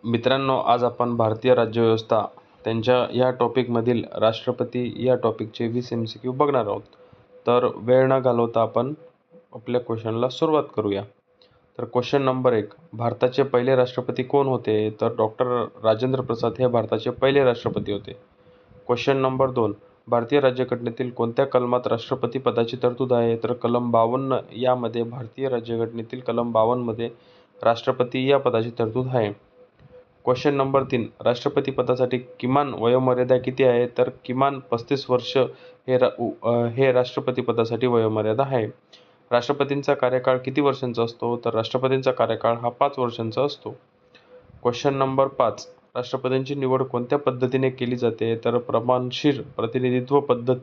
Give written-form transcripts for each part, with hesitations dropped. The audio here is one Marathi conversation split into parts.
मित्रांनो, आज आपण भारतीय राज्यव्यवस्था त्यांच्या या टॉपिकमधील राष्ट्रपती या टॉपिकचे 20 MCQ बघणार आहोत. तर वेळ न घालवता आपण आपल्या क्वेश्चनला सुरुवात करूया. तर क्वेश्चन नंबर 1, भारताचे पहिले राष्ट्रपती कोण होते? तर डॉक्टर राजेंद्र प्रसाद हे भारताचे पहिले राष्ट्रपती होते. क्वेश्चन नंबर 2, भारतीय राज्यघटनेतील कोणत्या कलमात राष्ट्रपती पदाची तरतूद आहे? तर कलम 52 यामध्ये भारतीय राज्यघटनेतील कलम 52 मध्ये राष्ट्रपती या पदाची तरतूद आहे. क्वेश्चन नंबर 3, राष्ट्रपती पदासाठी किमान वयोमर्यादा किती आहे? तर किमान 35 वर्ष हे राष्ट्रपती पदासाठी वयोमर्यादा आहे. राष्ट्रपतींचा कार्यकाळ किती वर्षांचा असतो? तर राष्ट्रपतींचा कार्यकाळ हा 5 वर्षांचा असतो. क्वेश्चन नंबर 5, राष्ट्रपतींची निवड कोणत्या पद्धतीने केली जाते? तर प्रमाणशीर प्रतिनिधित्व पद्धत,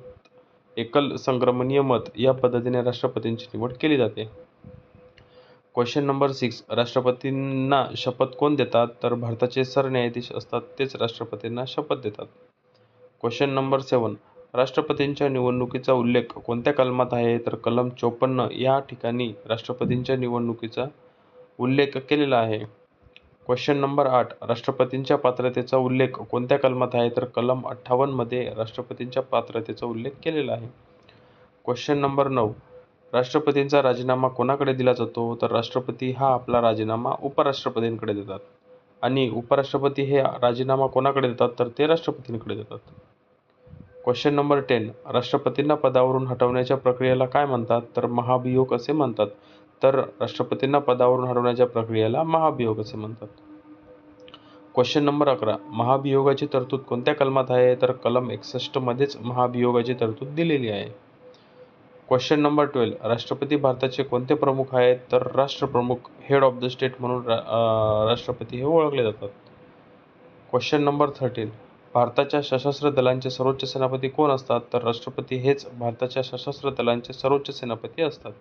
एकल संक्रमणीय मत या पद्धतीने राष्ट्रपतींची निवड केली जाते. क्वेश्चन नंबर 6, राष्ट्रपतींना शपथ कोण देतात? तर भारताचे सरन्यायाधीश असतात तेच राष्ट्रपतींना शपथ देतात. क्वेश्चन नंबर 7, राष्ट्रपतींच्या निवडणुकीचा उल्लेख कोणत्या कलमात आहे? तर कलम 54 या ठिकाणी राष्ट्रपतींच्या निवडणुकीचा उल्लेख केलेला आहे. क्वेश्चन नंबर 8, राष्ट्रपतींच्या पात्रतेचा उल्लेख कोणत्या कलमात आहे? तर कलम 58 मध्ये राष्ट्रपतींच्या पात्रतेचा उल्लेख केलेला आहे. क्वेश्चन नंबर 9, राष्ट्रपतींचा राजीनामा कोणाकडे दिला जातो? तर राष्ट्रपती हा आपला राजीनामा उपराष्ट्रपतींकडे देतात. आणि उपराष्ट्रपती हे राजीनामा कोणाकडे देतात? तर ते राष्ट्रपतींकडे देतात. क्वेश्चन नंबर 10, राष्ट्रपतींना पदावरून हटवण्याच्या प्रक्रियेला काय म्हणतात? तर महाभियोग असे म्हणतात. तर राष्ट्रपतींना पदावरून हटवण्याच्या प्रक्रियेला महाभियोग असे म्हणतात. क्वेश्चन नंबर 11, महाभियोगाची तरतूद कोणत्या कलमात आहे? तर कलम 61 मध्येच महाभियोगाची तरतूद दिलेली आहे. क्वेश्चन नंबर 12, राष्ट्रपती भारताचे कोणते प्रमुख आहेत? तर राष्ट्रप्रमुख, हेड ऑफ द स्टेट म्हणून राष्ट्रपती हे ओळखले जातात. क्वेश्चन नंबर 13, भारताच्या सशस्त्र दलांचे सर्वोच्च सेनापती कोण असतात? तर राष्ट्रपती हेच भारताच्या सशस्त्र दलांचे सर्वोच्च सेनापती असतात.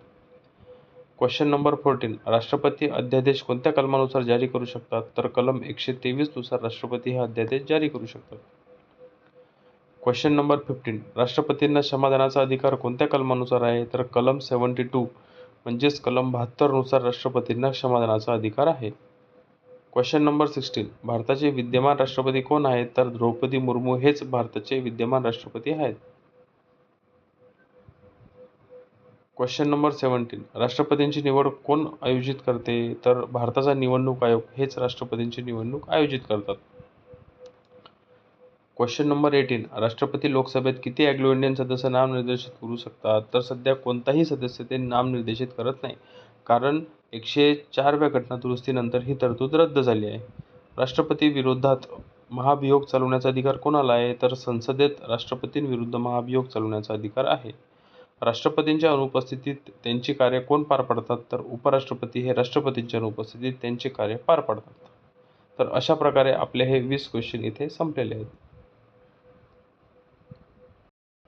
क्वेश्चन नंबर 14, राष्ट्रपती अध्यादेश कोणत्या कलमानुसार जारी करू शकतात? तर कलम 123 नुसार राष्ट्रपती हे अध्यादेश जारी करू शकतात. क्वेश्चन नंबर 15, राष्ट्रपतींना क्षमादानाचा अधिकार कोणत्या कलमानुसार आहे? तर कलम 72 म्हणजेच कलम 72 नुसार राष्ट्रपतींना क्षमादानाचा अधिकार आहे. क्वेश्चन नंबर 16, भारताचे विद्यमान राष्ट्रपती कोण आहेत? तर द्रौपदी मुर्मू हेच भारताचे विद्यमान राष्ट्रपती आहेत. क्वेश्चन नंबर 17, राष्ट्रपतींची निवड कोण आयोजित करते? तर भारताचा निवडणूक आयोग हेच राष्ट्रपतींची निवडणूक आयोजित करतात. क्वेश्चन नंबर 18, राष्ट्रपती लोकसभेत किती अँग्लो इंडियन सदस्य नामनिर्देशित करू शकतात? तर सध्या कोणताही सदस्य ते नामनिर्देशित करत नाही, कारण 104व्या घटनादुरुस्तीनंतर ही तरतूद रद्द झाली आहे. राष्ट्रपती विरोधात महाभियोग चालवण्याचा अधिकार कोणाला आहे? तर संसदेत राष्ट्रपतींविरुद्ध महाभियोग चालवण्याचा अधिकार आहे. राष्ट्रपतींच्या अनुपस्थितीत त्यांची कार्य कोण पार पाडतात? तर उपराष्ट्रपती हे राष्ट्रपतींच्या अनुपस्थितीत त्यांचे कार्य पार पाडतात. तर अशा प्रकारे आपले हे 20 क्वेश्चन इथे संपलेले आहेत.